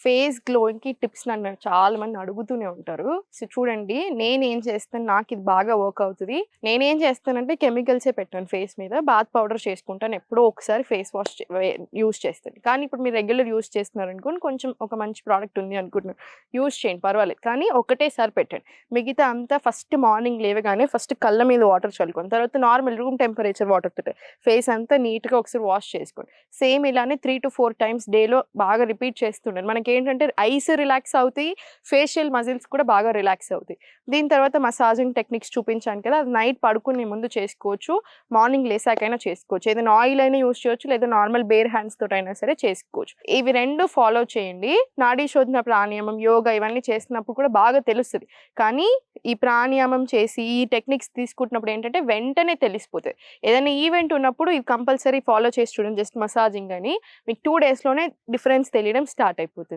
Face గ్లోయింగ్‌కి tips నన్ను చాలా మంది అడుగుతూనే ఉంటారు. సో, చూడండి నేనేం చేస్తాను నాకిది బాగా వర్క్ అవుతది. నేనేం చేస్తానంటే కెమికల్సే పెట్టను ఫేస్ మీద. బాత్ పౌడర్ చేసుకుంటాను. ఎప్పుడో ఒకసారి ఫేస్ వాష్ యూజ్ చేస్తాను. కానీ ఇప్పుడు మీరు రెగ్యులర్ యూజ్ చేస్తున్నారనుకోండి కొంచెం ఒక మంచి ప్రొడక్ట్ ఉంది అనుకుంటున్నారు. యూజ్ చేయండి పర్వాలేదు. కానీ ఒకటేసారి పెట్టండి. మిగతా అంతా ఫస్ట్ మార్నింగ్ లేవగానే ఫస్ట్ కళ్ళ మీద వాటర్ చల్లుకోండి. తర్వాత నార్మల్ రూమ్ టెంపరేచర్ వాటర్ తోటి ఫేస్ అంతా నీట్‌గా ఒకసారి వాష్ చేసుకోండి. సేమ్ ఇలానే 3-4 టైమ్స్ డేలో బాగా రిపీట్ చేస్తుండండి. మనకేంటంటే ఐస్ రిలాక్స్ అవుతాయి. ఫేషియల్ మజిల్స్ కూడా బాగా రిలాక్స్ అవుతాయి. దీని తర్వాత మసాజింగ్ టెక్నిక్స్ చూపించాను కదా! అది నైట్ పడుకునే ముందు చేసుకోవచ్చు. మార్నింగ్ లేసాకైనా చేసుకోవచ్చు. ఏదైనా ఆయిల్ అయినా యూజ్ చేయొచ్చు. లేదా నార్మల్ బేర్ హ్యాండ్స్ తోటైనా సరే చేసుకోవచ్చు. ఇవి 2 ఫాలో చేయండి. నాడీ శోధన ప్రాణాయామం, యోగా ఇవన్నీ చేస్తున్నప్పుడు కూడా బాగా తెలుస్తది. కానీ ఈ ప్రాణాయామం చేసి ఈ టెక్నిక్స్ తీసుకుంటున్నప్పుడు ఏంటంటే వెంటనే తెలిసిపోతది. ఏదైనా ఈవెంట్ ఉన్నప్పుడు ఇది కంపల్సరీ ఫాలో చేసి చూడండి. జస్ట్ మసాజింగ్ అని మీకు 2 డేస్‌లోనే డిఫరెన్స్ తెలియడం స్టార్ట్ అయిపోతది.